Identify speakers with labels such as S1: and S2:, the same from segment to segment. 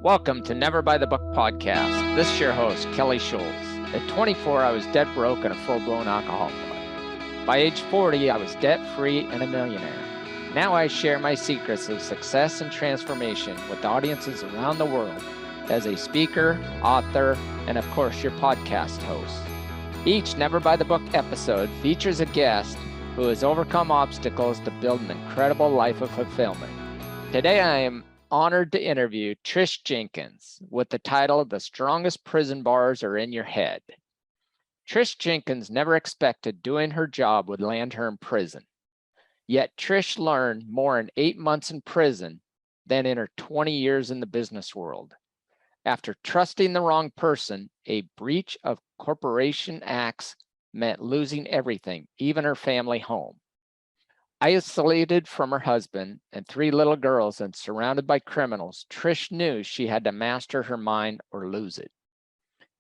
S1: Welcome to Never By the Book podcast. This is your host, Kelly Schols. At 24, I was dead broke and a full-blown alcoholic. By age 40, I was debt-free and a millionaire. Now I share my secrets of success and transformation with audiences around the world as a speaker, author, and of course, your podcast host. Each Never By the Book episode features a guest who has overcome obstacles to build an incredible life of fulfillment. Today, I am honored to interview Trish Jenkins with the title The Strongest Prison Bars Are in Your Head. Trish Jenkins never expected doing her job would land her in prison. Yet Trish learned more in 8 months in prison than in her 20 years in the business world. After trusting the wrong person, a breach of corporation acts meant losing everything, even her family home. Isolated from her husband and 3 little girls and surrounded by criminals, Trish knew she had to master her mind or lose it.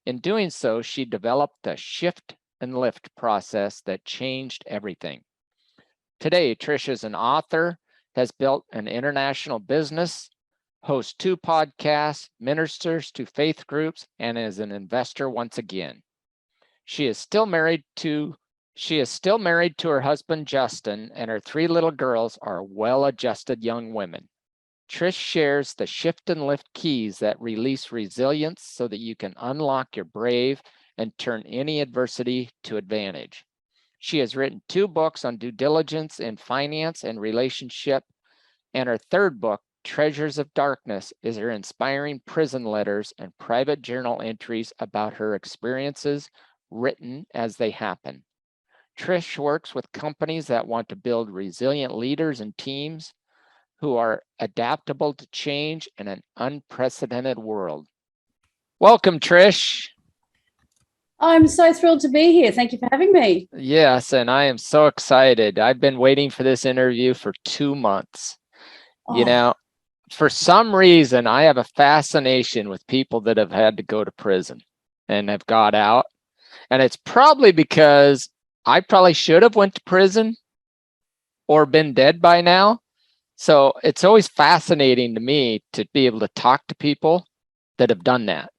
S1: In doing so, she developed a shift and lift process that changed everything. Today, Trish is an author, has built an international business, hosts 2 podcasts, ministers to faith groups, and is an investor once again. She is still married to her husband, Justin, and her 3 little girls are well-adjusted young women. Trish shares the shift and lift keys that release resilience so that you can unlock your brave and turn any adversity to advantage. She has written 2 books on due diligence in finance and relationship, and her 3rd book, Treasures of Darkness, is her inspiring prison letters and private journal entries about her experiences written as they happen. Trish works with companies that want to build resilient leaders and teams who are adaptable to change in an unprecedented world. Welcome, Trish.
S2: I'm so thrilled to be here. Thank you for having me.
S1: Yes, and I am so excited. I've been waiting for this interview for 2 months. You know, for some reason, I have a fascination with people that have had to go to prison and have got out. And it's probably because I probably should have went to prison or been dead by now. So it's always fascinating to me to be able to talk to people that have done that.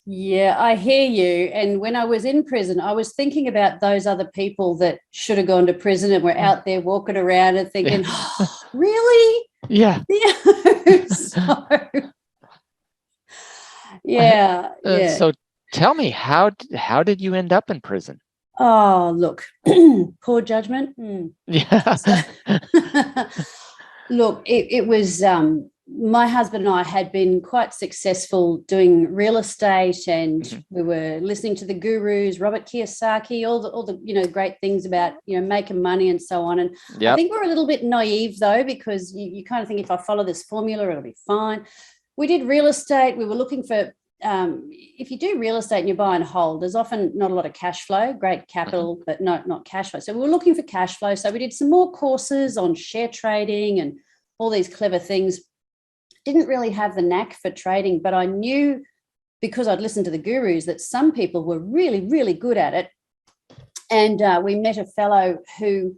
S2: Yeah, I hear you. And when I was in prison, I was thinking about those other people that should have gone to prison and were out there walking around and thinking, really?
S1: Yeah.
S2: So, yeah.
S1: So tell me, how did you end up in prison?
S2: Oh, look, poor judgment.
S1: Yeah.
S2: Look, it was my husband and I had been quite successful doing real estate, and we were listening to the gurus, Robert Kiyosaki, all the great things about making money and so on. And I think we're a little bit naive though, because you kind of think if I follow this formula, it'll be fine. We did real estate. We were looking for if you do real estate and you buy and hold, there's often not a lot of cash flow, great capital, but not cash flow. So we were looking for cash flow. So we did some more courses on share trading and all these clever things. Didn't really have the knack for trading, but I knew, because I'd listened to the gurus, that some people were really, really good at it. And we met a fellow who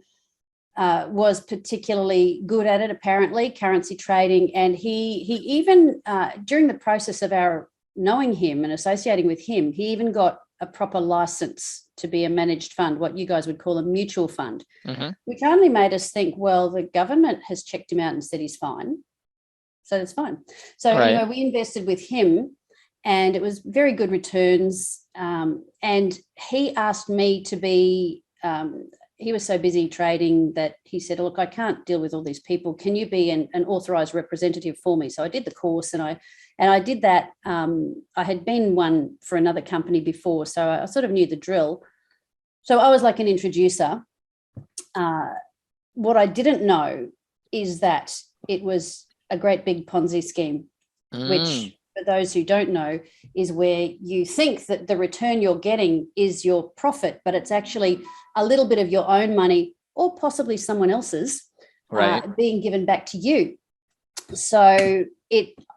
S2: was particularly good at it, apparently, currency trading. And he even, during the process of our knowing him and associating with him, he even got a proper license to be a managed fund, what you guys would call a mutual fund, which only made us think, well, the government has checked him out and said he's fine. So it's fine. So anyway, we invested with him and it was very good returns. And he asked me to be, he was so busy trading that he said, look, I can't deal with all these people. Can you be an authorized representative for me? So I did the course and I did that. I had been one for another company before, so I sort of knew the drill. So I was like an introducer. What I didn't know is that it was a great big Ponzi scheme, which, for those who don't know, is where you think that the return you're getting is your profit, but it's actually a little bit of your own money or possibly someone else's being given back to you. So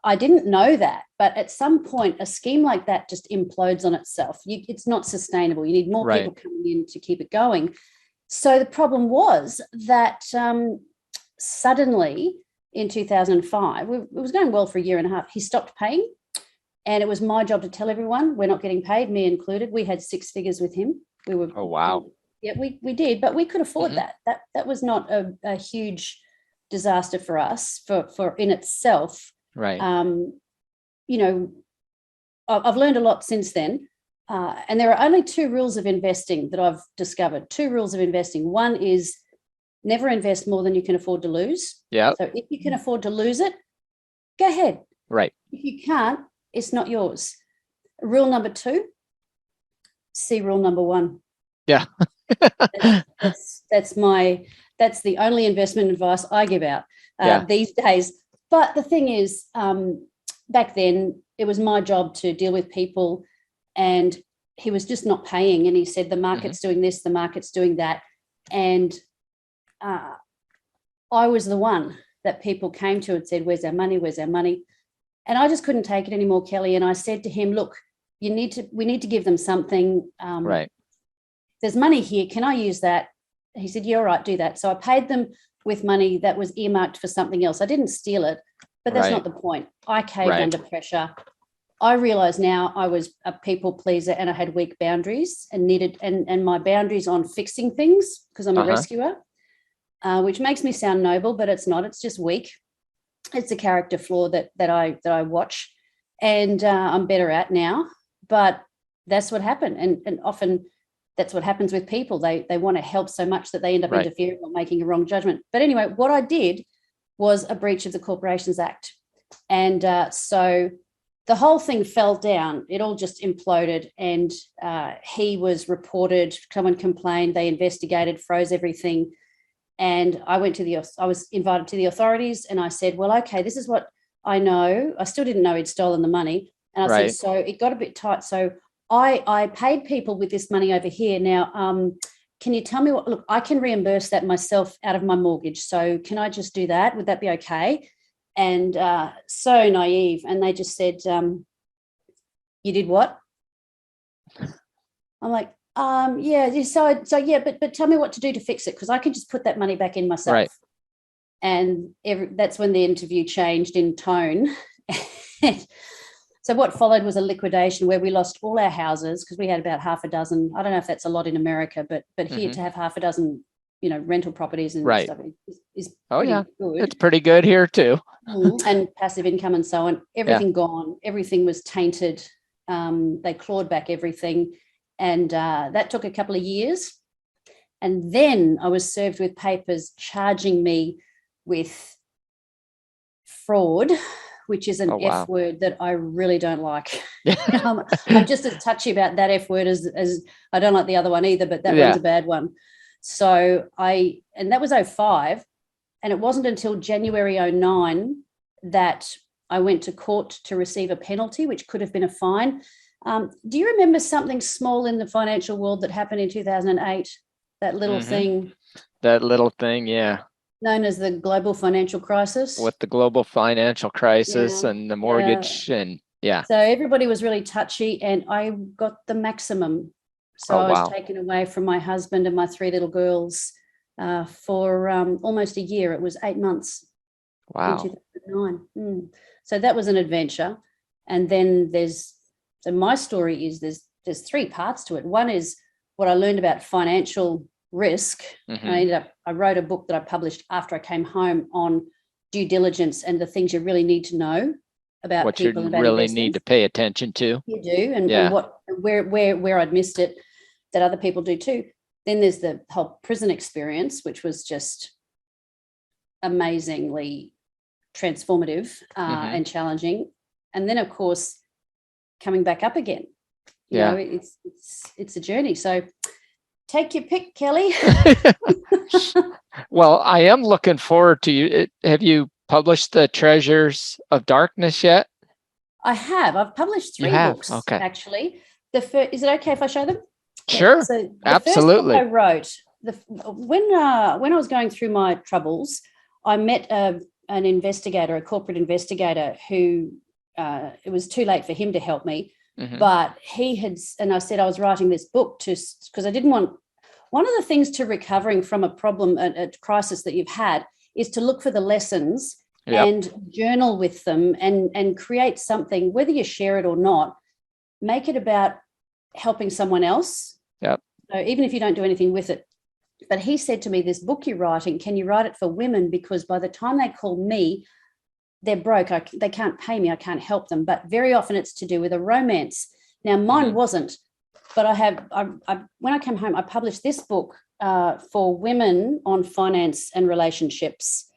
S2: I didn't know that, but at some point a scheme like that just implodes on itself. It's not sustainable. You need more people coming in to keep it going. So the problem was that suddenly in 2005. It was going well for a year and a half. He stopped paying, and it was my job to tell everyone we're not getting paid, me included. We had 6 figures with him. We were.
S1: Oh, wow.
S2: Yeah, we did, but we could afford that. That was not a huge disaster for us for in itself.
S1: Right.
S2: You know, I've learned a lot since then. And there are only 2 rules of investing that I've discovered. 2 rules of investing. One is never invest more than you can afford to lose.
S1: Yeah.
S2: So if you can afford to lose it, go ahead.
S1: Right.
S2: If you can't, it's not yours. Rule number 2, see rule number 1.
S1: Yeah.
S2: that's the only investment advice I give out these days. But the thing is, back then it was my job to deal with people, and he was just not paying. And he said, the market's doing this, the market's doing that. And I was the one that people came to and said, where's our money? Where's our money? And I just couldn't take it anymore, Kelly. And I said to him, look, we need to give them something.
S1: Right.
S2: There's money here. Can I use that? He said, yeah, all right, do that. So I paid them with money that was earmarked for something else. I didn't steal it, but that's not the point. I caved under pressure. I realize now I was a people pleaser, and I had weak boundaries and needed, and my boundaries on fixing things, because I'm a rescuer, which makes me sound noble, but it's not. It's just weak. It's a character flaw that I watch, and I'm better at now. But that's what happened, and often that's what happens with people. They want to help so much that they end up interfering or making a wrong judgment. But anyway, what I did was a breach of the Corporations Act, and so the whole thing fell down. It all just imploded, and he was reported. Someone complained. They investigated, froze everything. And I was invited to the authorities, and I said, well, okay, this is what I know. I still didn't know he'd stolen the money. And I said, so it got a bit tight. So I paid people with this money over here. Now, can you tell me what, look, I can reimburse that myself out of my mortgage. So can I just do that? Would that be okay? And so naive. And they just said, you did what? I'm like, yeah. So yeah, but tell me what to do to fix it, because I can just put that money back in myself.
S1: Right.
S2: And that's when the interview changed in tone. So what followed was a liquidation where we lost all our houses, because we had about half a dozen. I don't know if that's a lot in America, but here to have half a dozen, rental properties and stuff is good.
S1: It's pretty good here too.
S2: And passive income and so on. Everything gone. Everything was tainted. They clawed back everything. And that took a couple of years. And then I was served with papers charging me with fraud, which is an F word that I really don't like. I'm just as touchy about that F word as I don't like the other one either, but that one's a bad one. So and that was 2005. And it wasn't until January 2009 that I went to court to receive a penalty, which could have been a fine. Do you remember something small in the financial world that happened in 2008? That little thing. That
S1: little thing, yeah.
S2: Known as the global financial crisis.
S1: With the global financial crisis and the mortgage and So
S2: everybody was really touchy, and I got the maximum. So I was taken away from my husband and my 3 little girls for almost a year. It was 8 months.
S1: Wow.
S2: In 2009. So that was an adventure. And then so my story is there's 3 parts to it. One is what I learned about financial risk. I wrote a book that I published after I came home on due diligence and the things you really need to know about
S1: what
S2: people.
S1: What you really need to pay attention to.
S2: You do, and where I'd missed it that other people do too. Then there's the whole prison experience, which was just amazingly transformative and challenging. And then, of course, coming back up again. You know, it's a journey. So take your pick, Kelly.
S1: Well, I am looking forward to you. Have you published The Treasures of Darkness yet?
S2: I have. I've published 3 books, actually. Is it okay if I show them?
S1: Sure. So the absolutely.
S2: First book I wrote, when I was going through my troubles, I met an investigator, a corporate investigator, who it was too late for him to help me. But he had, and I said I was writing this book because I didn't want, one of the things to recovering from a problem, a crisis that you've had, is to look for the lessons and journal with them and create something, whether you share it or not, make it about helping someone else.
S1: Yep.
S2: So even if you don't do anything with it. But he said to me, this book you're writing, can you write it for women? Because by the time they call me, they're broke. They can't pay me. I can't help them. But very often it's to do with a romance. Now, mine wasn't, but when I came home, I published this book for women on finance and relationships,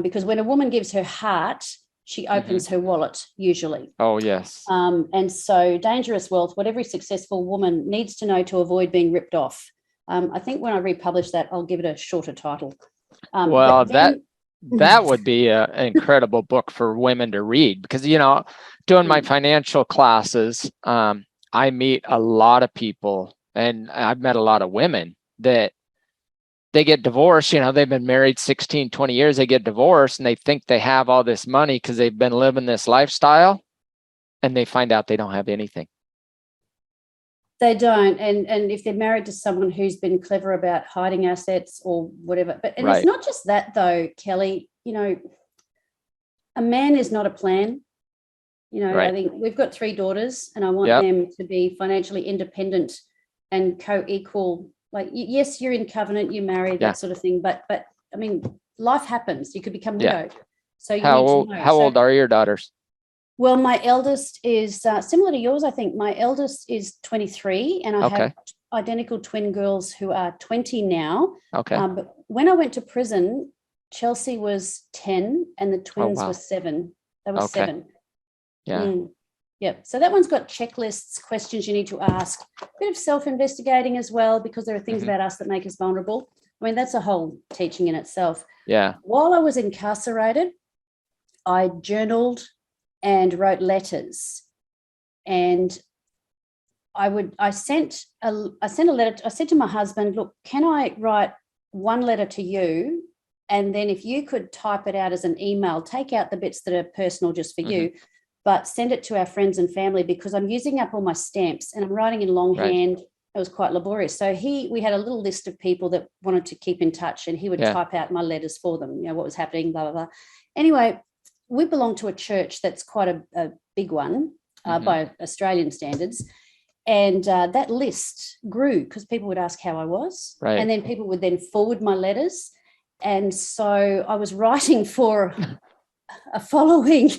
S2: because when a woman gives her heart, she opens her wallet usually.
S1: Oh, yes.
S2: And so Dangerous Wealth, what every successful woman needs to know to avoid being ripped off. I think when I republish that, I'll give it a shorter title.
S1: Well, that would be an incredible book for women to read, because, doing my financial classes, I meet a lot of people, and I've met a lot of women that they get divorced. They've been married 16, 20 years. They get divorced and they think they have all this money because they've been living this lifestyle, and they find out they don't have anything.
S2: They don't. And if they're married to someone who's been clever about hiding assets or whatever. It's not just that though, Kelly. A man is not a plan. I think we've got 3 daughters, and I want them to be financially independent and co-equal. Like, yes, you're in covenant, you're married, that sort of thing. But I mean, life happens. You could become widowed. So you need to know.
S1: How old are your daughters?
S2: Well, my eldest is similar to yours, I think. My eldest is 23, and I have identical twin girls who are 20 now.
S1: Okay.
S2: But when I went to prison, Chelsea was 10 and the twins were 7. They were 7.
S1: Yeah.
S2: Yep. So that one's got checklists, questions you need to ask, a bit of self-investigating as well, because there are things about us that make us vulnerable. I mean, that's a whole teaching in itself.
S1: Yeah.
S2: While I was incarcerated, I journaled and wrote letters, and I sent a letter. I said to my husband, look, can I write one letter to you, and then if you could type it out as an email, take out the bits that are personal just for you, but send it to our friends and family, because I'm using up all my stamps and I'm writing in longhand. It was quite laborious. So we had a little list of people that wanted to keep in touch, and he would type out my letters for them, what was happening, blah, blah, blah. Anyway, we belong to a church that's quite a big one by Australian standards. And that list grew because people would ask how I was. Right. And then people would then forward my letters. And so I was writing for a following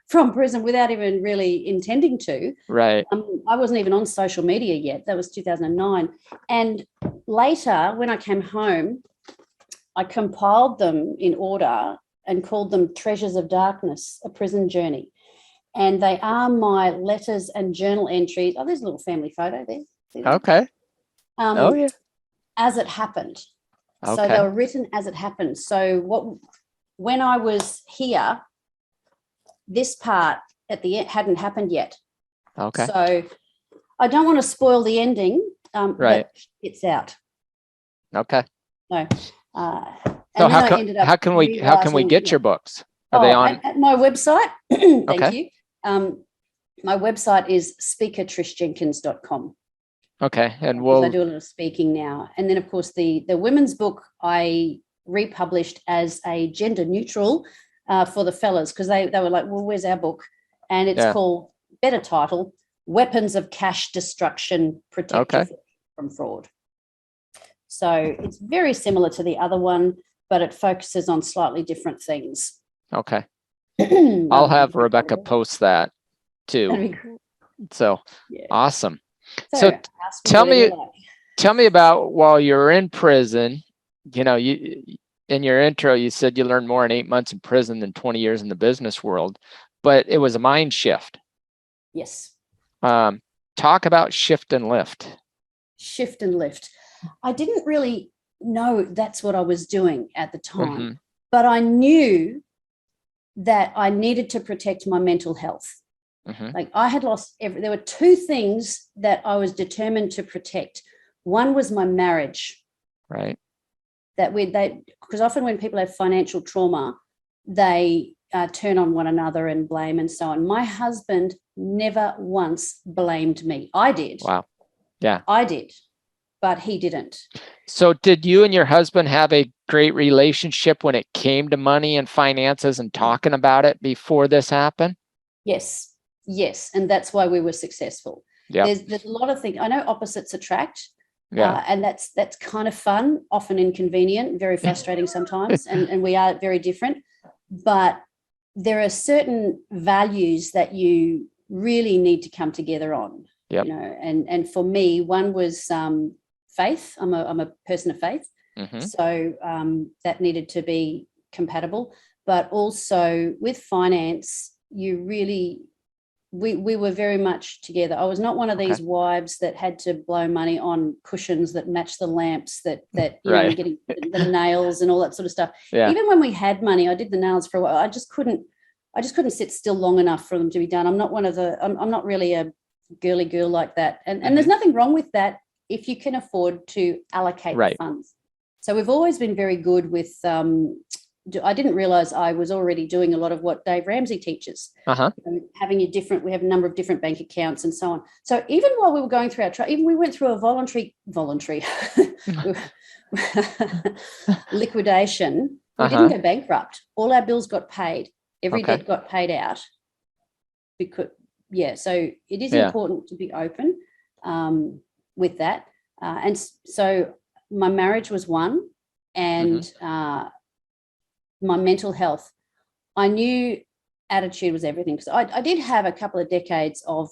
S2: from prison without even really intending to.
S1: Right.
S2: I wasn't even on social media yet. That was 2009. And later, when I came home, I compiled them in order and called them Treasures of Darkness, a prison journey. And they are my letters and journal entries. Oh, there's a little family photo there.
S1: Okay.
S2: As it happened.
S1: Okay.
S2: So they were written as it happened. So when I was here, this part at the end hadn't happened yet.
S1: Okay.
S2: So I don't want to spoil the ending. But it's out.
S1: Okay.
S2: No.
S1: So how can we get your books? Are they on
S2: at my website? Thank you. My website is speakertrishjenkins.com.
S1: Okay. And
S2: I do a lot of speaking now. And then of course the women's book I republished as a gender neutral for the fellas, because they were like, well, where's our book? And it's called, better title, Weapons of Cash Destruction, Protect You from Fraud. So it's very similar to the other one, but it focuses on slightly different things.
S1: Okay. I'll have Rebecca post that too. So awesome. So tell me about, while you're in prison, you in your intro, you said you learned more in 8 months in prison than 20 years in the business world, but it was a mind shift.
S2: Yes.
S1: Talk about shift and lift.
S2: Shift and lift. I didn't really know that's what I was doing at the time, but I knew that I needed to protect my mental health. Like I had lost there were 2 things that I was determined to protect. One was my marriage.
S1: Right.
S2: Because often when people have financial trauma, they turn on one another and blame and so on. My husband never once blamed me. I did.
S1: Wow. Yeah.
S2: I did. but he didn't.
S1: So did you and your husband have a great relationship when it came to money and finances and talking about it before this happened?
S2: Yes. And that's why we were successful.
S1: Yeah.
S2: There's a lot of things. I know opposites attract.
S1: Yeah.
S2: And that's kind of fun, often inconvenient, very frustrating sometimes. And we are very different. But there are certain values that you really need to come together on.
S1: Yep.
S2: You know, and for me, one was faith. I'm a person of faith.
S1: Mm-hmm.
S2: So that needed to be compatible. But also with finance, you really, we were very much together. I was not one of these wives that had to blow money on cushions that match the lamps, that you know, getting the nails and all that sort of stuff.
S1: Yeah.
S2: Even when we had money, I did the nails for a while. I just couldn't sit still long enough for them to be done. I'm not one of the, I'm not really a girly girl like that. And there's nothing wrong with that if you can afford to allocate the funds. So we've always been very good with, I didn't realize I was already doing a lot of what Dave Ramsey teaches. Having we have a number of different bank accounts and so on. So even while we were going through even we went through a voluntary liquidation. We didn't go bankrupt. All our bills got paid. Every debt got paid out. So it is important to be open with that. And so my marriage was one, and my mental health. I knew attitude was everything, because I did have a couple of decades of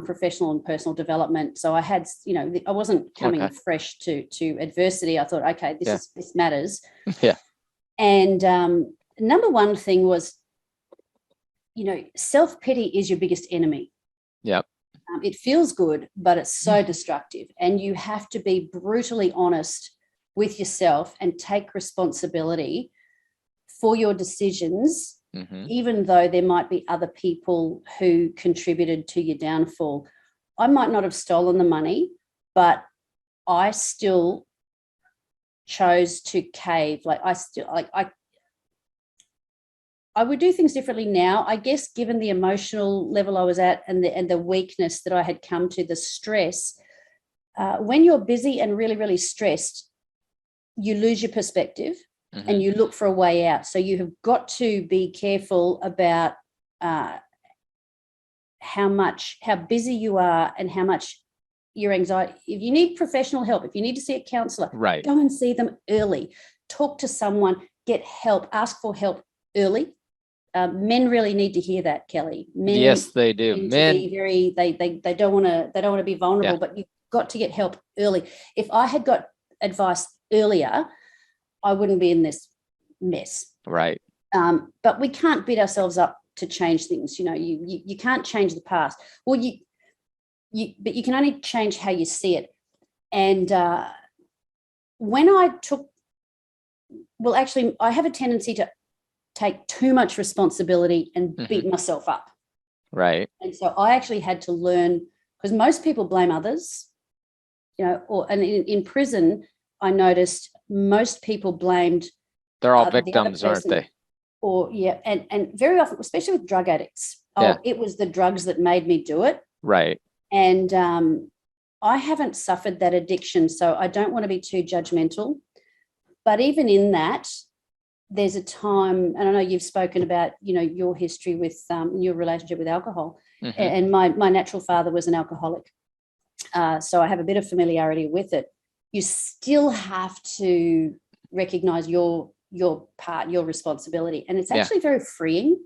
S2: professional and personal development. So I had, you know, I wasn't coming fresh to adversity. I thought, okay, this matters. And number one thing was, you know, self-pity is your biggest enemy. It feels good, but it's so destructive. And you have to be brutally honest with yourself and take responsibility for your decisions, even though there might be other people who contributed to your downfall. I might not have stolen the money, but I still chose to cave. I would do things differently now, I guess, given the emotional level I was at and the weakness that I had come to, the stress. When you're busy and really, really stressed, you lose your perspective and you look for a way out. So you have got to be careful about how busy you are and how much your anxiety. If you need professional help, if you need to see a counselor, go and see them early. Talk to someone, get help, ask for help early. Men really need to hear that, Kelly. Men,
S1: yes, they do. Men,
S2: they don't want to be vulnerable, but you've got to get help early. If I had got advice earlier, I wouldn't be in this mess.
S1: Right.
S2: But we can't beat ourselves up to change things. You know, you can't change the past. Well, but you can only change how you see it. And when I I have a tendency to take too much responsibility and beat myself up.
S1: Right.
S2: And so I actually had to learn, because most people blame others, you know, and in prison, I noticed most people blamed.
S1: They're all victims, aren't they?
S2: Or and very often, especially with drug addicts, it was the drugs that made me do it.
S1: Right.
S2: And I haven't suffered that addiction, so I don't want to be too judgmental. But even in that, there's a time, and I know you've spoken about, you know, your history with your relationship with alcohol, and my natural father was an alcoholic, so I have a bit of familiarity with it. You still have to recognize your part, your responsibility, and it's actually very freeing,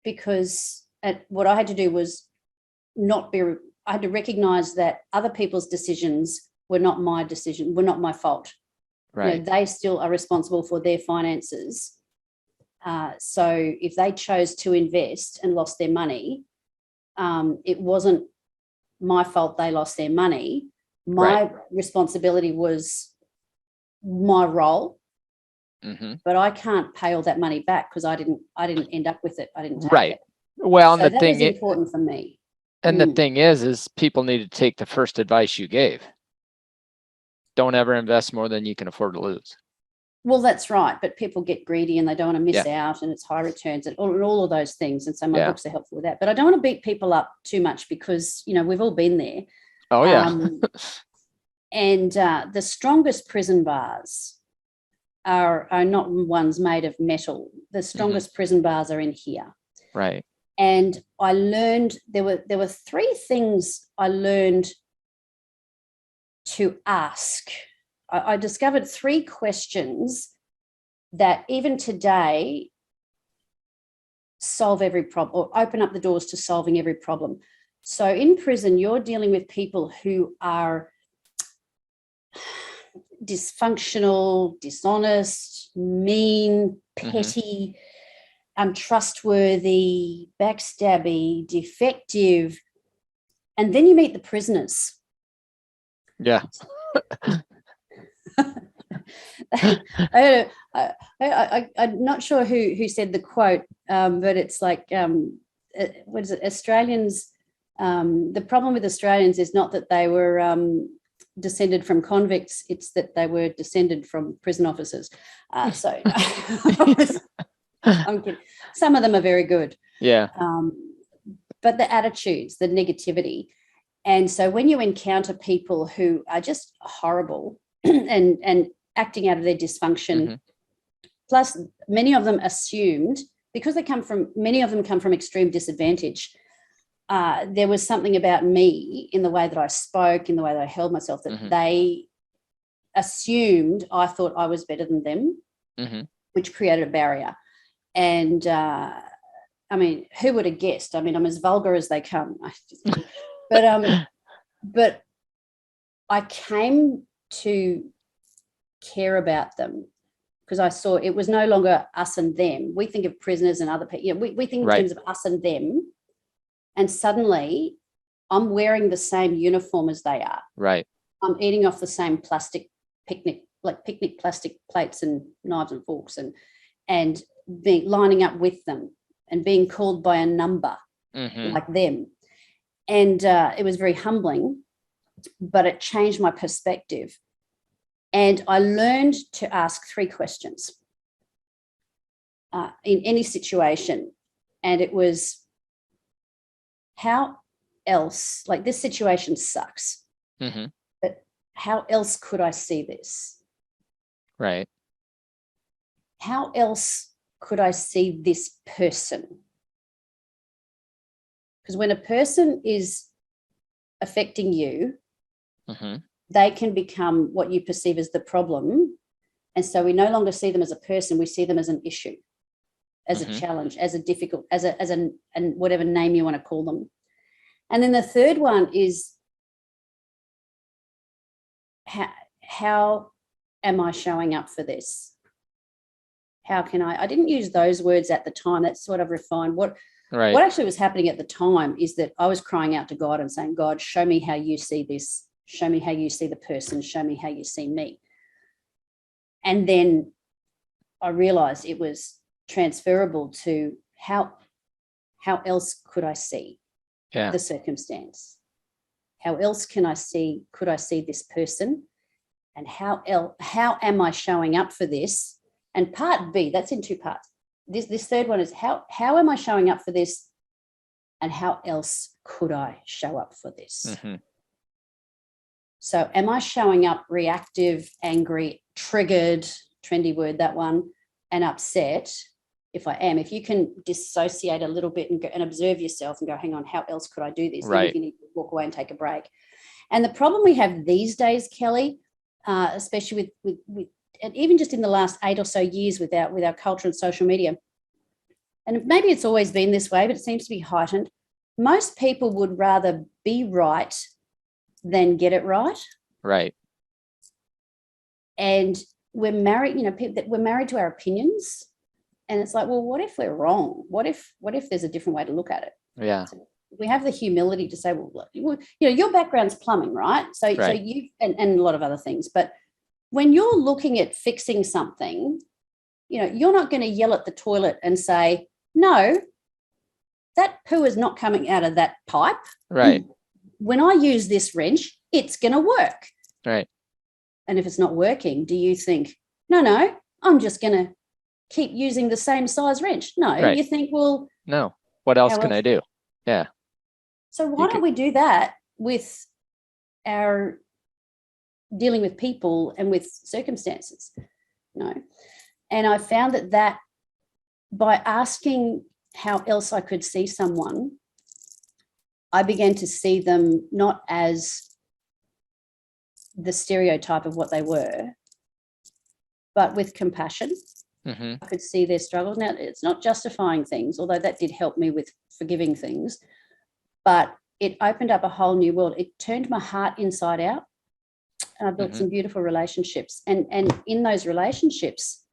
S2: because what I had to do was I had to recognize that other people's decisions were not my decision, were not my fault. Right. You know, they still are responsible for their finances. So if they chose to invest and lost their money, it wasn't my fault they lost their money. My responsibility was my role. But I can't pay all that money back because I didn't end up with it. I didn't take it.
S1: Well,
S2: so
S1: and the thing
S2: is important for me.
S1: And the thing is people need to take the first advice you gave. Don't ever invest more than you can afford to lose.
S2: Well, that's right. But people get greedy and they don't want to miss out, and it's high returns and all of those things. And so my books are helpful with that. But I don't want to beat people up too much, because, you know, we've all been there.
S1: Oh, yeah.
S2: And the strongest prison bars are not ones made of metal. The strongest prison bars are in here.
S1: Right.
S2: And I learned there were three things I learned to ask. I discovered three questions that even today solve every problem or open up the doors to solving every problem. So in prison, you're dealing with people who are dysfunctional, dishonest, mean, petty, untrustworthy, backstabby, defective. And then you meet the prisoners.
S1: Yeah.
S2: I'm not sure who said the quote, but it's like, what is it? Australians, the problem with Australians is not that they were descended from convicts, it's that they were descended from prison officers. So I'm kidding. Some of them are very good.
S1: Yeah.
S2: But the attitudes, the negativity. And so when you encounter people who are just horrible and acting out of their dysfunction, plus many of them assumed, because many of them come from extreme disadvantage, there was something about me in the way that I spoke, in the way that I held myself, that they assumed I thought I was better than them, which created a barrier. And I mean, who would have guessed? I mean, I'm as vulgar as they come. But I came to care about them because I saw it was no longer us and them. We think of prisoners and other people. You know, we think in terms of us and them. And suddenly I'm wearing the same uniform as they are.
S1: Right.
S2: I'm eating off the same plastic picnic plastic plates and knives and forks and lining up with them and being called by a number like them. And it was very humbling, but it changed my perspective. And I learned to ask three questions in any situation. And it was, how else, like this situation sucks, but how else could I see this?
S1: Right.
S2: How else could I see this person? Because when a person is affecting you, they can become what you perceive as the problem. And so we no longer see them as a person, we see them as an issue, as a challenge, as a difficult, as an and whatever name you want to call them. And then the third one is, how am I showing up for this? How can I didn't use those words at the time. That's what I've refined. What actually was happening at the time is that I was crying out to God and saying, God, show me how you see this. Show me how you see the person. Show me how you see me. And then I realized it was transferable to how else could I see the circumstance? How else could I see this person? And how am I showing up for this? And part B, that's in two parts. This third one is how am I showing up for this? And how else could I show up for this? So am I showing up reactive, angry, triggered, trendy word, that one, and upset? If I am, if you can dissociate a little bit and observe yourself and go, hang on, how else could I do this? Then you need to walk away and take a break. And the problem we have these days, Kelly, especially with and even just in the last 8 or so years with our culture and social media, and maybe it's always been this way, but it seems to be heightened. Most people would rather be right than get it right.
S1: Right.
S2: And we're married, we're married to our opinions. And it's like, well, what if we're wrong? What if there's a different way to look at it?
S1: Yeah.
S2: So we have the humility to say, well, look, your background's plumbing, right? So you and a lot of other things. But when you're looking at fixing something, you're not going to yell at the toilet and say, no, that poo is not coming out of that pipe.
S1: Right.
S2: When I use this wrench, it's going to work.
S1: Right.
S2: And if it's not working, do you think, no, I'm just going to keep using the same size wrench? No, you think, well,
S1: no, what else can I do? Yeah.
S2: So why don't we do that with our dealing with people and with circumstances, And I found that by asking how else I could see someone, I began to see them not as the stereotype of what they were, but with compassion. I could see their struggles. Now, it's not justifying things, although that did help me with forgiving things, but it opened up a whole new world. It turned my heart inside out, and I built some beautiful relationships. And in those relationships,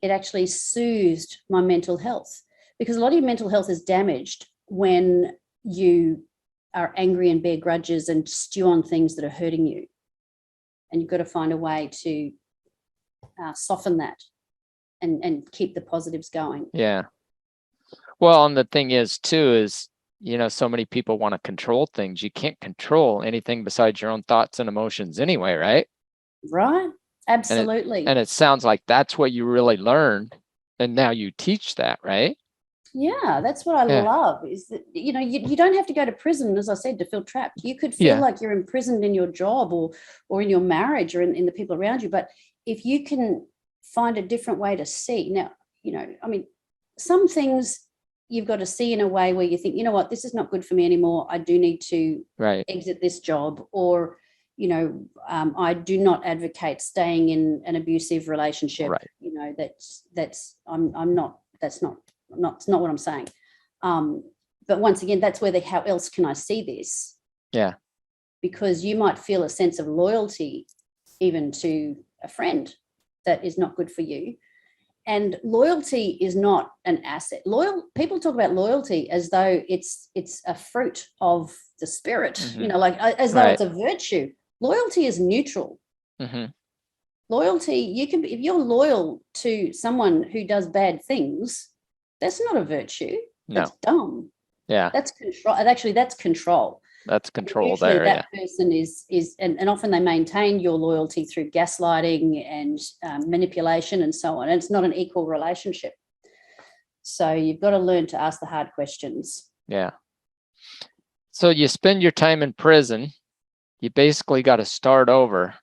S2: it actually soothed my mental health, because a lot of your mental health is damaged when you are angry and bear grudges and stew on things that are hurting you. And you've got to find a way to soften that and keep the positives going.
S1: Yeah. Well, and the thing is too is, so many people want to control things. You can't control anything besides your own thoughts and emotions anyway, right?
S2: Right. Absolutely.
S1: And it sounds like that's what you really learned, and now you teach that, right?
S2: Yeah, that's what I love, is that, you don't have to go to prison, as I said, to feel trapped. You could feel like you're imprisoned in your job or in your marriage or in the people around you. But if you can find a different way to see, now, some things you've got to see in a way where you think, you know what, this is not good for me anymore. I do need to exit this job, or, I do not advocate staying in an abusive relationship.
S1: Right.
S2: That's not what I'm saying. But once again, that's where how else can I see this?
S1: Yeah.
S2: Because you might feel a sense of loyalty even to a friend that is not good for you. And loyalty is not an asset. People talk about loyalty as though it's a fruit of the spirit, as though it's a virtue. Loyalty is neutral. Loyalty, you can be, if you're loyal to someone who does bad things, that's not a virtue.
S1: No.
S2: That's dumb.
S1: Yeah.
S2: That's control. Actually, that's control.
S1: That's control
S2: Usually
S1: there.
S2: That person is and often they maintain your loyalty through gaslighting and manipulation and so on. And it's not an equal relationship. So you've got to learn to ask the hard questions.
S1: Yeah. So you spend your time in prison. You basically got to start over.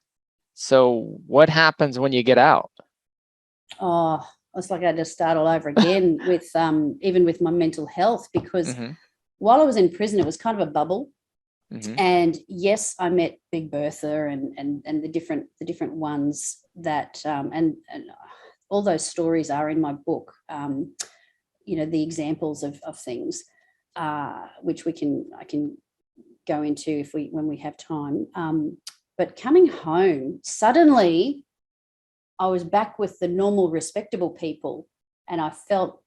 S1: So what happens when you get out?
S2: Oh, it's like I had to start all over again with even with my mental health, because while I was in prison, it was kind of a bubble. And yes, I met Big Bertha and the different ones that and all those stories are in my book. The examples of things which I can go into when we have time. But coming home, suddenly I was back with the normal, respectable people, and I felt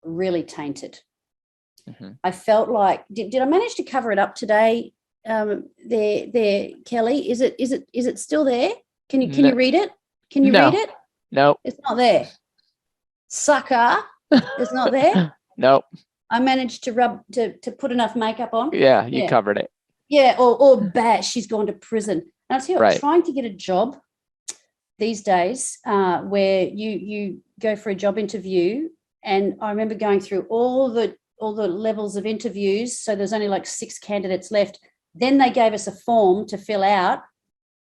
S2: really tainted. I felt like, did I manage to cover it up today? There, Kelly, is it still there? Can you read it? Can you read it?
S1: No,
S2: it's not there. Sucker, it's not there.
S1: Nope.
S2: I managed to put enough makeup on.
S1: Yeah, you covered it.
S2: Yeah, or bad. She's gone to prison. And I tell you what, trying to get a job these days, where you go for a job interview, and I remember going through all the levels of interviews. So there's only like 6 candidates left. Then they gave us a form to fill out.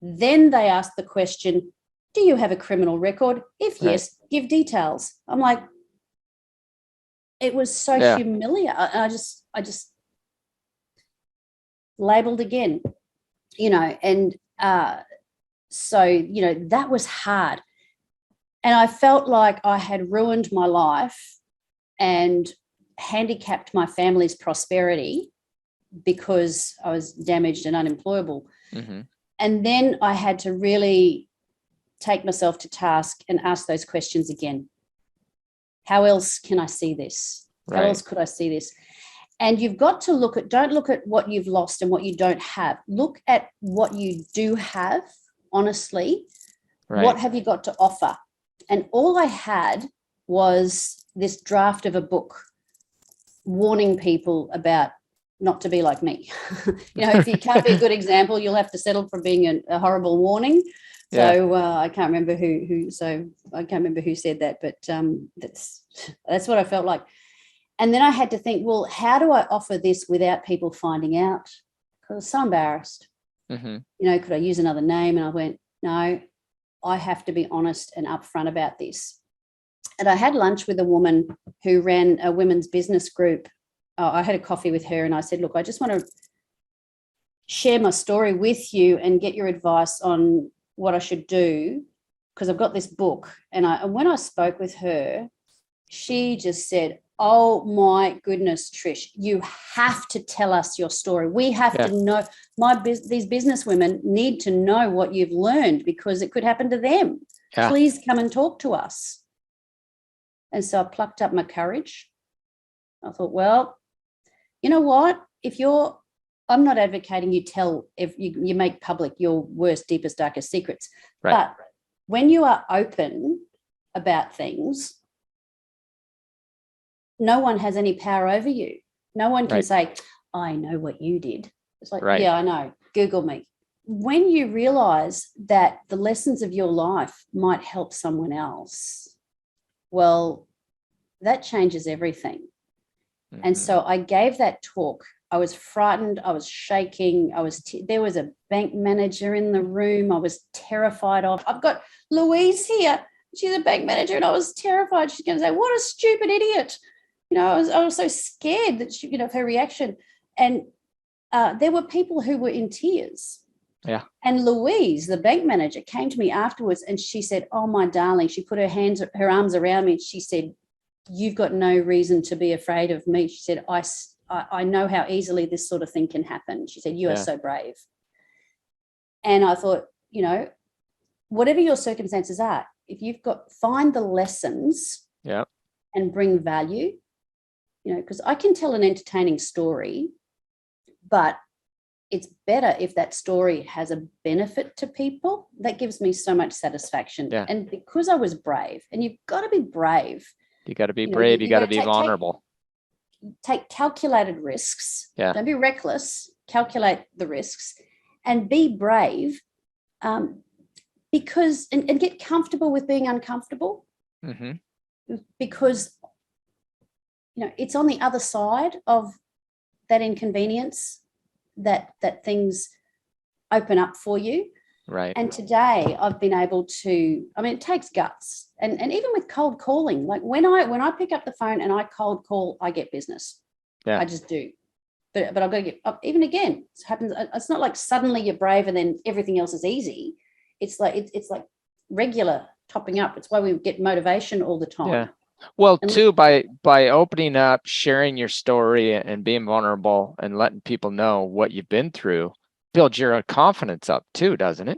S2: Then they asked the question, do you have a criminal record? If yes, give details. I'm like, it was so humiliating. I just labeled again, and so, that was hard. And I felt like I had ruined my life and handicapped my family's prosperity because I was damaged and unemployable. And then I had to really take myself to task and ask those questions again. How else can I see this? How else could I see this? And you've got to don't look at what you've lost and what you don't have. Look at what you do have, honestly. What have you got to offer? And all I had was this draft of a book warning people about not to be like me. If you can't be a good example, you'll have to settle for being a horrible warning. So I can't remember who said that, but that's what I felt like. And then I had to think, well, how do I offer this without people finding out? Because I was so embarrassed. Could I use another name? And I went, no, I have to be honest and upfront about this. And I had lunch with a woman who ran a women's business group. I had a coffee with her and I said, look, I just want to share my story with you and get your advice on what I should do, because I've got this book. And when I spoke with her, she just said, oh my goodness, Trish, you have to tell us your story. We have to know. These business women need to know what you've learned, because it could happen to them. Yeah. Please come and talk to us. And so I plucked up my courage. I thought, well, you know what? I'm not advocating if you make public your worst, deepest, darkest secrets. Right. But when you are open about things, no one has any power over you. No one can say, I know what you did. It's like, yeah, I know. Google me. When you realize that the lessons of your life might help someone else, well, that changes everything. Mm-hmm. And so I gave that talk. I was frightened. I was shaking. There was a bank manager in the room. I was terrified of. I've got Louise here. She's a bank manager, and I was terrified. She's going to say, what a stupid idiot. I was so scared that she, of her reaction. And there were people who were in tears. Yeah. And Louise, the bank manager, came to me afterwards and she said, oh, my darling, she put her arms around me and she said, you've got no reason to be afraid of me. She said, I know how easily this sort of thing can happen. She said, you are so brave. And I thought, whatever your circumstances are, if you've find the lessons and bring value, because I can tell an entertaining story, but it's better if that story has a benefit to people. That gives me so much satisfaction. Yeah. And because I was brave, and you've got to be brave. You got to be brave. You got to be vulnerable. Take calculated risks. Yeah. Don't be reckless. Calculate the risks and be brave, because and get comfortable with being uncomfortable. Mm-hmm. Because it's on the other side of that inconvenience that things open up for you. Right. And today I've been able to, it takes guts. And even with cold calling, like when I pick up the phone and I cold call, I get business. Yeah. I just do. But I've got to get up. Even again, it happens. It's not like suddenly you're brave and then everything else is easy. It's like regular topping up. It's why we get motivation all the time. Yeah. Well, too, by opening up, sharing your story and being vulnerable and letting people know what you've been through, builds your confidence up too, doesn't it?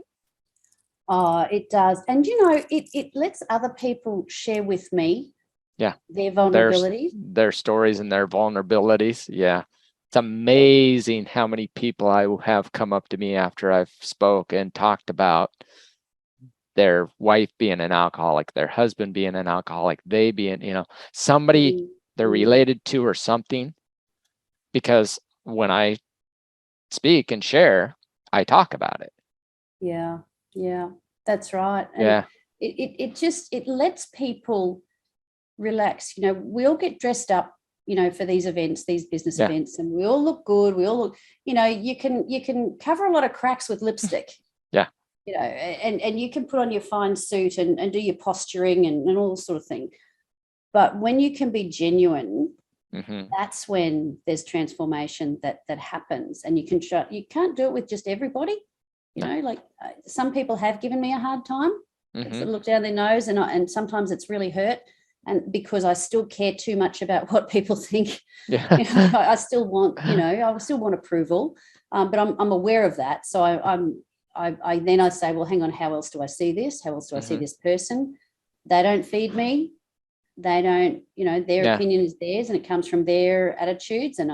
S2: Oh, it does. And, it lets other people share with me their vulnerabilities. Their stories and their vulnerabilities. Yeah. It's amazing how many people I have come up to me after I've spoke and talked about their wife being an alcoholic, their husband being an alcoholic, they being, somebody they're related to or something. Because when I speak and share, I talk about it. Yeah, that's right. And it lets people relax. We all get dressed up, for these events, these business events, and we all look good. We all look, you can cover a lot of cracks with lipstick. Yeah. And you can put on your fine suit and do your posturing and all sort of thing. But when you can be genuine, that's when there's transformation that happens. And you can't do it with just everybody. Some people have given me a hard time. Sort of look down their nose and sometimes it's really hurt. And because I still care too much about what people think, I still want, I still want approval. But I'm aware of that. So I say, well, hang on, how else do I see this? How else do I see this person? They don't feed me. They don't, their opinion is theirs and it comes from their attitudes and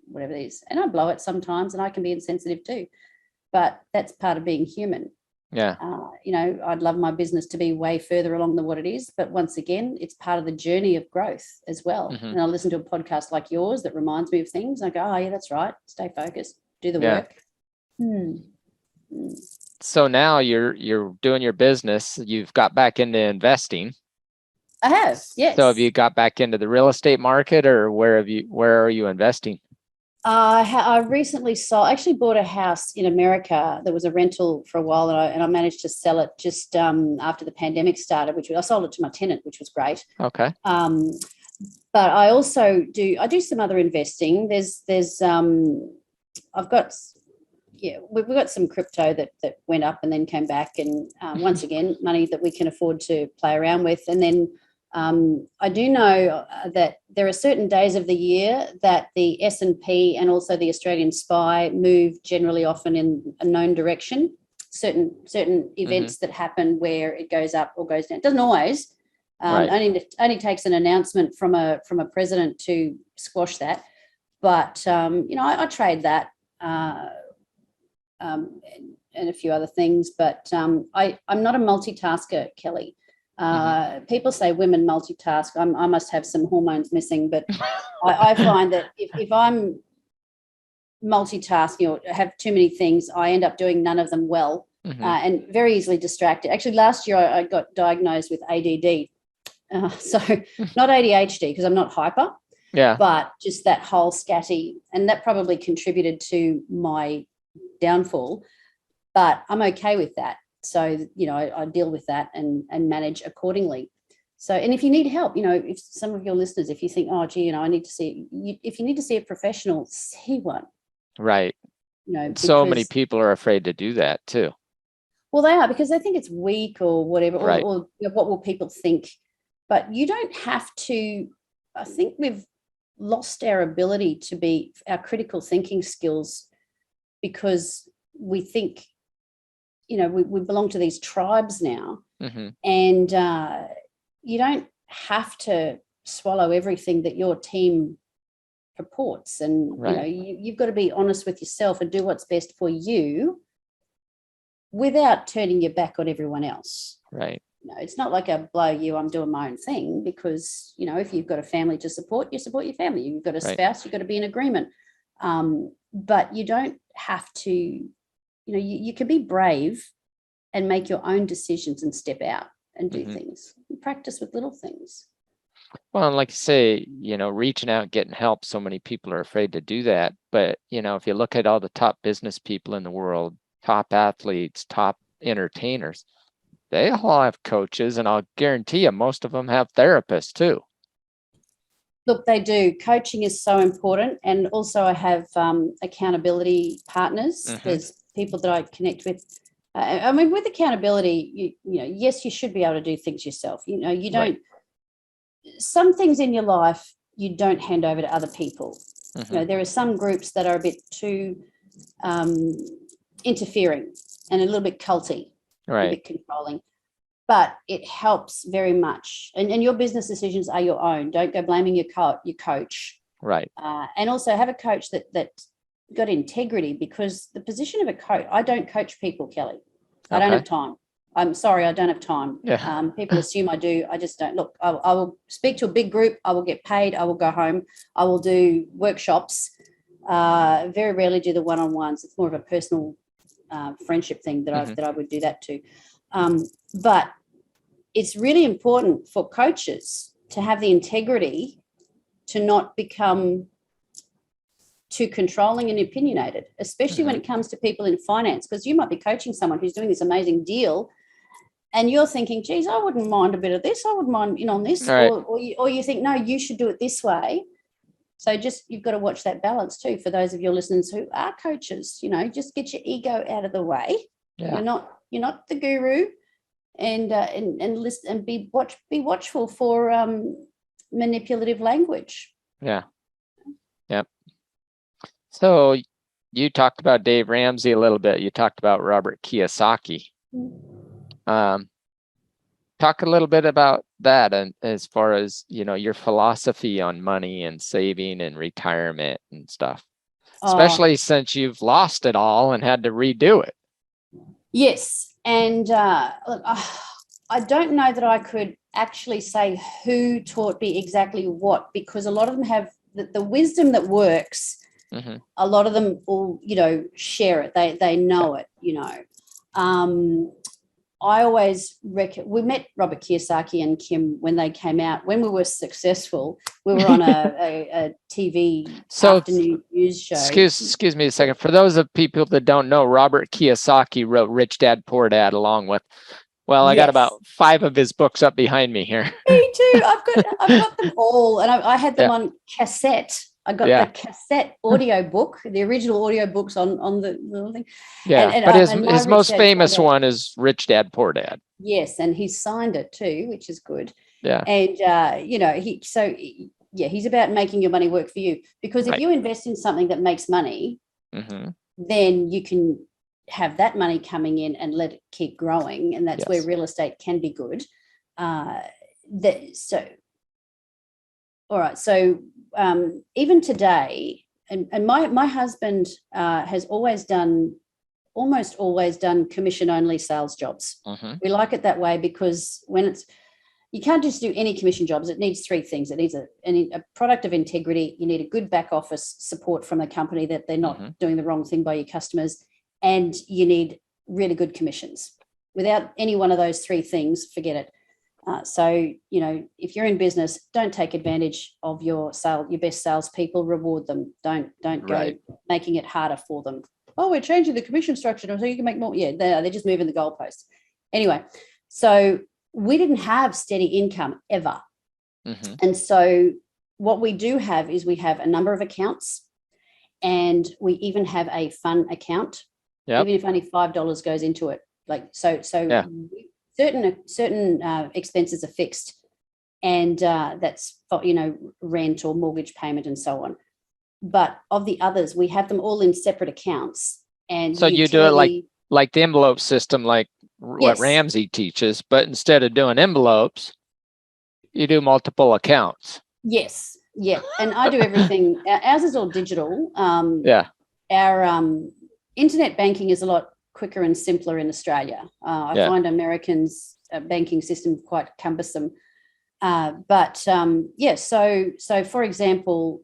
S2: whatever it is. And I blow it sometimes and I can be insensitive too. But that's part of being human. Yeah. I'd love my business to be way further along than what it is. But once again, it's part of the journey of growth as well. And I listen to a podcast like yours that reminds me of things. I go, oh, yeah, that's right. Stay focused. Do the work. So now you're doing your business. You've got back into investing. I have, yes. So have you got back into the real estate market, or where are you investing? I recently actually bought a house in America that was a rental for a while, and I managed to sell it just after the pandemic started, I sold it to my tenant, which was great.
S1: Okay.
S2: But I also do some other investing. I've got, we've got some crypto that went up and then came back, and once again, money that we can afford to play around with. And then I do know that there are certain days of the year that the S&P and also the Australian SPY move generally often in a known direction. Certain events that happen where it goes up or goes down. It doesn't always. Only takes an announcement from a president to squash that. But I trade that and a few other things. But I'm not a multitasker, Kelly. People say women multitask. I must have some hormones missing, but I find that if I'm multitasking or have too many things, I end up doing none of them well and very easily distracted. Actually, last year I got diagnosed with ADD. So not ADHD because I'm not hyper, but just that whole scatty, and that probably contributed to my downfall. But I'm okay with that. So, I deal with that and manage accordingly. So, and if you need help, if some of your listeners, if you think, oh, gee, I need to see, if you need to see a professional, see one.
S1: Right. So many people are afraid to do that too.
S2: Well, they are, because they think it's weak or whatever, or what will people think? But you don't have to. I think we've lost our ability to be our critical thinking skills because we think, we belong to these tribes now, and you don't have to swallow everything that your team purports, and you've got to be honest with yourself and do what's best for you without turning your back on everyone else.
S1: Right.
S2: It's not like a blow you, I'm doing my own thing, because if you've got a family to support, you support your family. You've got a spouse, you've got to be in agreement. But you don't have to. You can be brave and make your own decisions and step out and do things. And practice with little things.
S1: Well, and like you say, reaching out, getting help, so many people are afraid to do that. But, if you look at all the top business people in the world, top athletes, top entertainers, they all have coaches, and I'll guarantee you most of them have therapists too.
S2: Look, they do. Coaching is so important. And also I have accountability partners. There's people that I connect with. With accountability, yes, you should be able to do things yourself. You don't, some things in your life, you don't hand over to other people. There are some groups that are a bit too interfering and a little bit culty, a bit controlling. But it helps very much. And your business decisions are your own. Don't go blaming your coach. Right. And also have a coach that got integrity, because the position of a coach, I don't coach people, Kelly. I don't have time. I'm sorry, I don't have time. Yeah. People assume I do. I just don't. Look, I will speak to a big group. I will get paid. I will go home. I will do workshops. Very rarely do the one-on-ones. It's more of a personal friendship thing that I would do that to. But it's really important for coaches to have the integrity to not become too controlling and opinionated, especially when it comes to people in finance, because you might be coaching someone who's doing this amazing deal and you're thinking, geez, I wouldn't mind a bit of this. I wouldn't mind in on this. Right. Or you think, no, you should do it this way. So you've got to watch that balance too, for those of your listeners who are coaches. Just get your ego out of the way. Yeah. You're not the guru. And listen and be watchful for manipulative language. Yeah.
S1: Yep. So you talked about Dave Ramsey a little bit. You talked about Robert Kiyosaki. Talk a little bit about that, and as far as your philosophy on money and saving and retirement and stuff, especially since you've lost it all and had to redo it.
S2: Yes. And look, I don't know that I could actually say who taught me exactly what, because a lot of them have the wisdom that works. A lot of them all, share it. They know it, I always we met Robert Kiyosaki and Kim when they came out. When we were successful, we were on a TV afternoon news show.
S1: Excuse me a second. For those of people that don't know, Robert Kiyosaki wrote Rich Dad Poor Dad along with, well, I got about 5 of his books up behind me here.
S2: Me too. I've got them all, and I had them on cassette. I got the cassette audio book, the original audio books on the little thing.
S1: Yeah, but his most famous one is Rich Dad Poor Dad.
S2: Yes, and he signed it too, which is good.
S1: Yeah,
S2: and he's about making your money work for you, because if you invest in something that makes money, then you can have that money coming in and let it keep growing, and that's where real estate can be good. All right, so even today, and my husband has almost always done commission only sales jobs. We like it that way, because you can't just do any commission jobs. It needs 3 things. It needs a product of integrity. You need a good back office support from the company, that they're not doing the wrong thing by your customers, and you need really good commissions. Without any one of those 3 things, forget it. So, if you're in business, don't take advantage of your best salespeople. Reward them. Don't go making it harder for them. Oh, we're changing the commission structure so you can make more. Yeah, they're just moving the goalposts. Anyway, so we didn't have steady income ever. And so what we do have is we have a number of accounts, and we even have a fun account. Even if only $5 goes into it. Certain expenses are fixed, and that's for, rent or mortgage payment and so on. But of the others, we have them all in separate accounts. And
S1: so you do it like the envelope system, like what Ramsey teaches, but instead of doing envelopes, you do multiple accounts.
S2: Yes. Yeah. And I do everything. Ours is all digital. Our internet banking is a lot quicker and simpler in Australia. I find Americans' banking system quite cumbersome. So for example,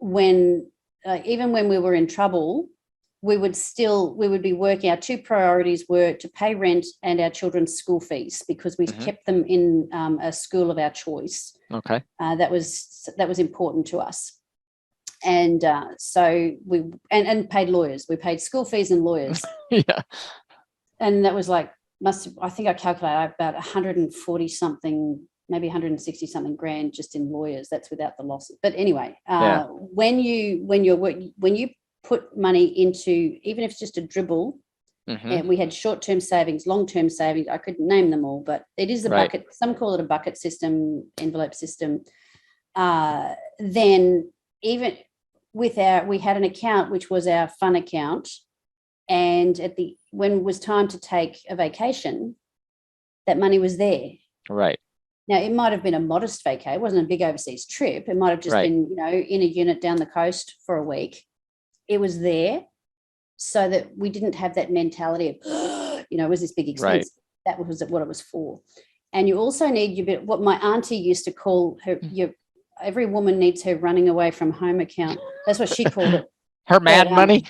S2: even when we were in trouble, we would be working. Our 2 priorities were to pay rent and our children's school fees, because we kept them in a school of our choice.
S1: Okay.
S2: That was important to us. And so we paid lawyers. We paid school fees and lawyers. And that was I think I calculated about 140 something, maybe 160 something grand just in lawyers. That's without the losses. But anyway, when you put money into, even if it's just a dribble, and we had short-term savings, long-term savings, I couldn't name them all, but it is a bucket. Some call it a bucket system, envelope system. Then even we had an account which was our fun account, and when it was time to take a vacation, that money was there.
S1: Right.
S2: Now, it might have been a modest vacay. It wasn't a big overseas trip. It might have just been, in a unit down the coast for a week. It was there, so that we didn't have that mentality of, it was this big expense. That was what it was for. And you also need what my auntie used to call her, every woman needs her running away from home account. That's what she called it.
S1: Her mad money.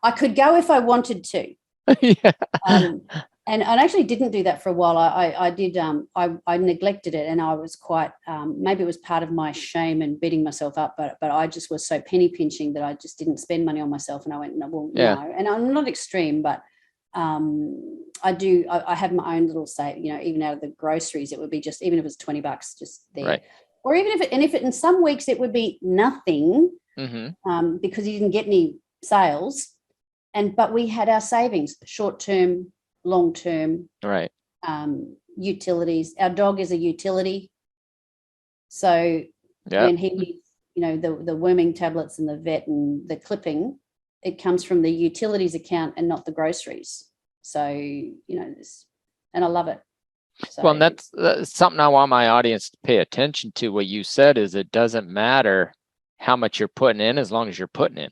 S2: I could go if I wanted to. And I actually didn't do that for a while. I did. I neglected it, and I was quite. Maybe it was part of my shame and beating myself up, but I just was so penny pinching that I just didn't spend money on myself. And I went, no. And I'm not extreme, but I do. I have my own little say. Even out of the groceries, it would be just, even if it was $20, just there. Right. Or even if it in some weeks it would be nothing, because you didn't get any sales, but we had our savings, short term, long term, utilities. Our dog is a utility, so when he needs, the worming tablets and the vet and the clipping, it comes from the utilities account and not the groceries. So and I love it. So,
S1: well, that's something I want my audience to pay attention to. What you said is, it doesn't matter how much you're putting in, as long as you're putting in.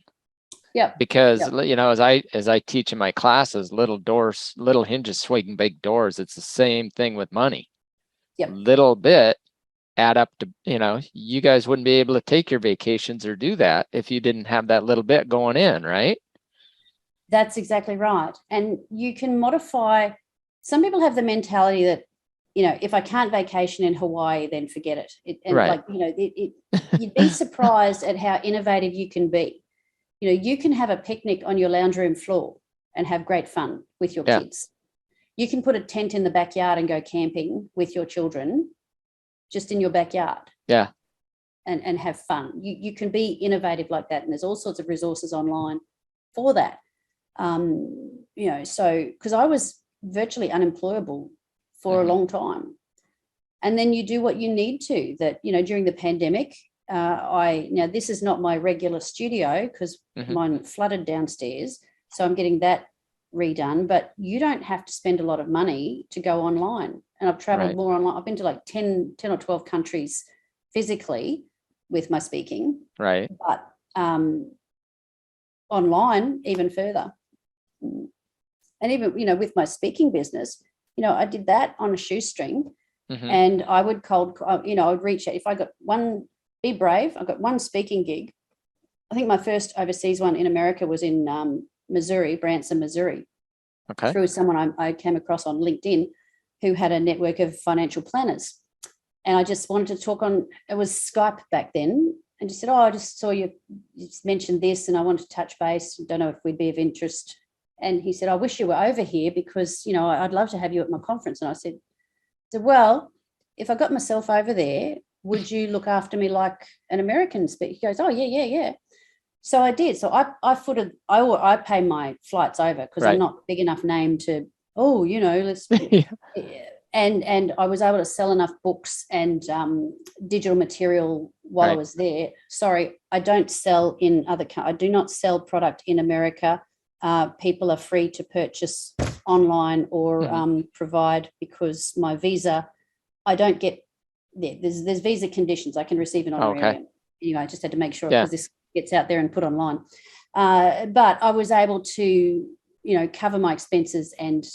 S2: Yeah.
S1: Because as I teach in my classes, little hinges swing big doors. It's the same thing with money.
S2: Yep.
S1: Little bit add up to, you guys wouldn't be able to take your vacations or do that if you didn't have that little bit going in, right?
S2: That's exactly right. And you can modify. Some people have the mentality that, if I can't vacation in Hawaii, then forget it.
S1: Right.
S2: You'd be surprised at how innovative you can be. You can have a picnic on your lounge room floor and have great fun with your kids. You can put a tent in the backyard and go camping with your children just in your backyard.
S1: Yeah.
S2: And have fun. You can be innovative like that. And there's all sorts of resources online for that. So because I was virtually unemployable for a long time. And then you do what you need to, that, during the pandemic, now this is not my regular studio because mine flooded downstairs. So I'm getting that redone, but you don't have to spend a lot of money to go online. And I've traveled more online. I've been to like 10 or 12 countries physically with my speaking.
S1: Right.
S2: But online even further. And even, with my speaking business, I did that on a shoestring. And I would I would reach out. If I got be brave, I got one speaking gig. I think my first overseas one in America was in Missouri, Branson, Missouri.
S1: Okay.
S2: Through someone I came across on LinkedIn who had a network of financial planners. And I just wanted to talk on, it was Skype back then. And just said, I just saw you mentioned this and I wanted to touch base. Don't know if we'd be of interest. And he said, I wish you were over here because, I'd love to have you at my conference. And I said, well, if I got myself over there, would you look after me like an American speaker? He goes, oh, yeah. So I did. So I pay my flights over because I'm not big enough name to, let's and I was able to sell enough books and digital material while I was there. Sorry, I don't sell in I do not sell product in America. People are free to purchase online or provide, because my visa, I don't get there. There's visa conditions. I can receive an honorarium. Anyway, I just had to make sure because this gets out there and put online. But I was able to, cover my expenses and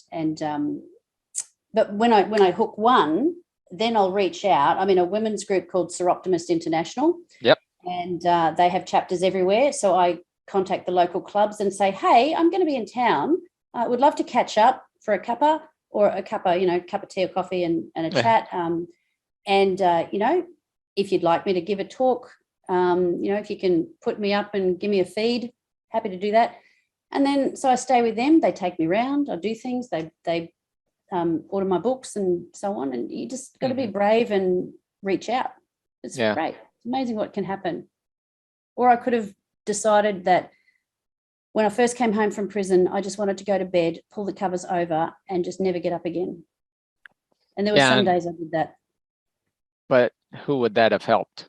S2: but when I hook one, then I'll reach out. I'm in a women's group called Seroptimist International.
S1: Yep.
S2: And they have chapters everywhere. So I contact the local clubs and say, hey, I'm going to be in town. I would love to catch up for a cuppa or a cuppa, cup of tea or coffee and a chat. If you'd like me to give a talk, if you can put me up and give me a feed, happy to do that. And then, so I stay with them. They take me around. I do things. They order my books and so on. And you just got to be brave and reach out. It's great. It's amazing what can happen. Or I could have decided that when I first came home from prison, I just wanted to go to bed, pull the covers over and just never get up again. And there were some days I did that.
S1: But who would that have helped?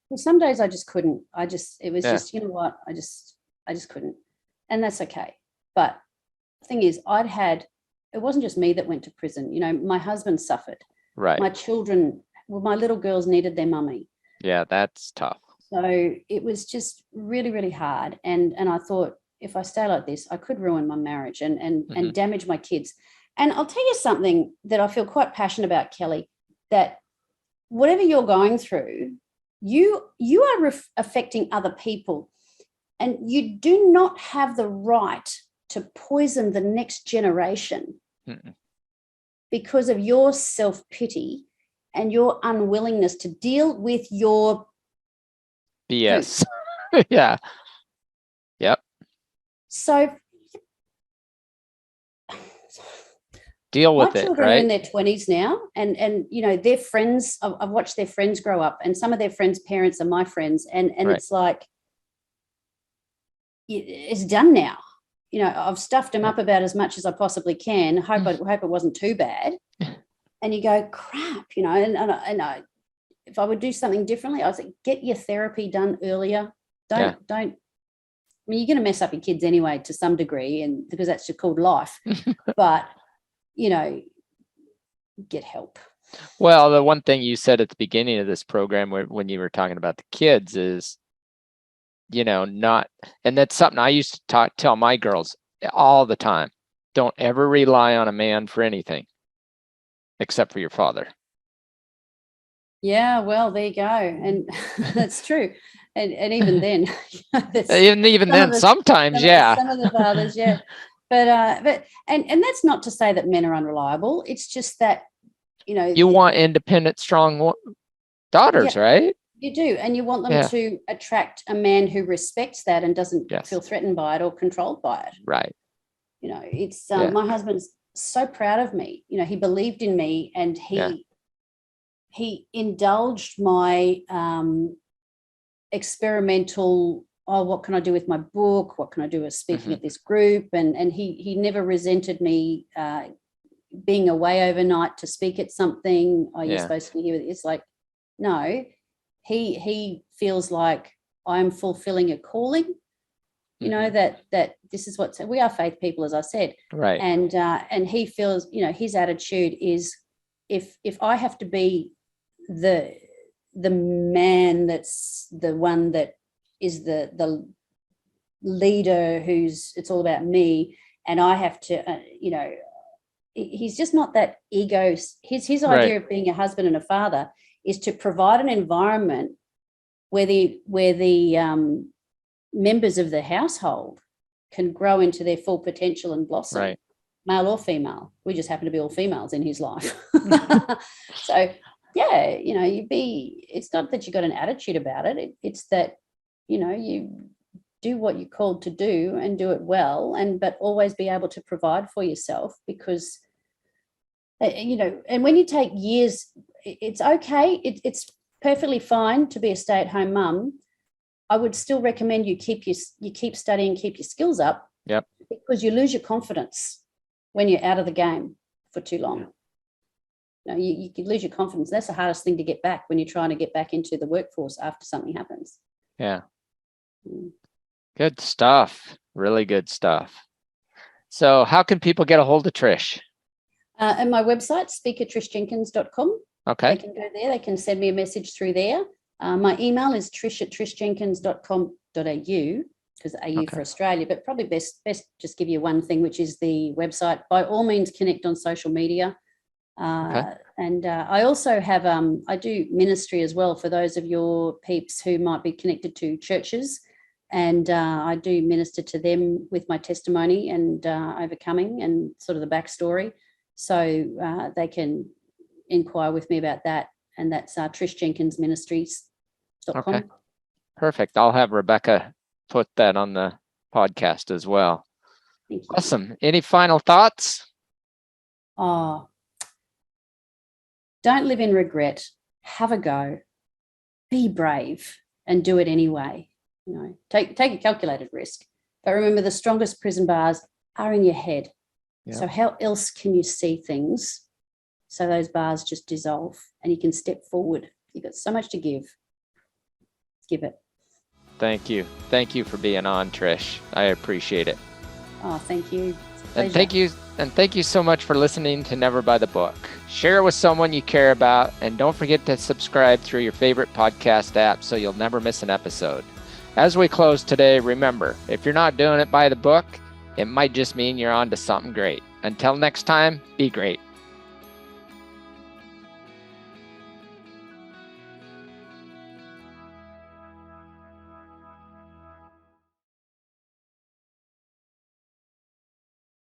S2: Well, some days I just couldn't. It was just, you know what? I just couldn't. And that's okay. But the thing is, it wasn't just me that went to prison. My husband suffered.
S1: Right.
S2: My children, my little girls needed their mummy.
S1: Yeah, that's tough.
S2: So it was just really, really hard. And I thought, if I stay like this, I could ruin my marriage and damage my kids. And I'll tell you something that I feel quite passionate about, Kelly, that whatever you're going through, you are affecting other people. And you do not have the right to poison the next generation because of your self-pity and your unwillingness to deal with your
S1: BS. Yeah. Yep.
S2: So
S1: deal with it.
S2: My children are in their 20s now, and their friends. I've watched their friends grow up, and some of their friends' parents are my friends, and it's like it's done now. I've stuffed them up about as much as I possibly can. Hope it wasn't too bad. And you go, crap, and if I would do something differently, I was like, get your therapy done earlier. Don't. I mean, you're going to mess up your kids anyway to some degree, and because that's just called life. But get help.
S1: Well, the one thing you said at the beginning of this program when you were talking about the kids is, not, and that's something I used to tell my girls all the time. Don't ever rely on a man for anything except for your father.
S2: Yeah, well, there you go. And that's true. And even then,
S1: even then, sometimes, yeah.
S2: Some of the fathers, yeah. But and that's not to say that men are unreliable. It's just that,
S1: you want independent, strong daughters, right?
S2: You do. And you want them to attract a man who respects that and doesn't feel threatened by it or controlled by it.
S1: Right.
S2: It's my husband's so proud of me. He believed in me, and he indulged my experimental, what can I do with my book? What can I do with speaking at this group? And he never resented me being away overnight to speak at something. You're supposed to be here. It's like, no, he feels like I'm fulfilling a calling, that this is we are faith people, as I said.
S1: Right.
S2: And he feels, his attitude is, if I have to be the man that's the one that is the leader it's all about me, and I have to he's just not that ego. His idea of being a husband and a father is to provide an environment where the members of the household can grow into their full potential and blossom, male or female. We just happen to be all females in his life. So it's not that you got an attitude about it. It's that, you do what you're called to do and do it well, but always be able to provide for yourself, because, and when you take years, it's okay. It's perfectly fine to be a stay-at-home mum. I would still recommend you keep studying, keep your skills up.
S1: Yep.
S2: Because you lose your confidence when you're out of the game for too long. You could lose your confidence. That's the hardest thing to get back when you're trying to get back into the workforce after something happens.
S1: Yeah. Good stuff. Really good stuff. So how can people get a hold of Trish?
S2: And my website, speakertrishjenkins.com.
S1: Okay.
S2: They can go there. They can send me a message through there. My email is trish@trishjenkins.com.au, because AU for Australia, but probably best just give you one thing, which is the website. By all means, connect on social media. And I also have, I do ministry as well for those of your peeps who might be connected to churches. And I do minister to them with my testimony and overcoming and sort of the backstory. So they can inquire with me about that. And that's trishjenkinsministries.com.
S1: Okay. Perfect. I'll have Rebecca put that on the podcast as well.
S2: Thank you.
S1: Awesome. Any final thoughts?
S2: Don't live in regret. Have a go. Be brave and do it anyway. Take a calculated risk. But remember, the strongest prison bars are in your head. Yeah. So how else can you see things so those bars just dissolve and you can step forward? You've got so much to give. Give it.
S1: Thank you. Thank you for being on, Trish. I appreciate it.
S2: Oh, thank you.
S1: And thank you so much for listening to Never By the Book. Share it with someone you care about, and don't forget to subscribe through your favorite podcast app so you'll never miss an episode. As we close today, remember, if you're not doing it by the book, it might just mean you're on to something great. Until next time, be great.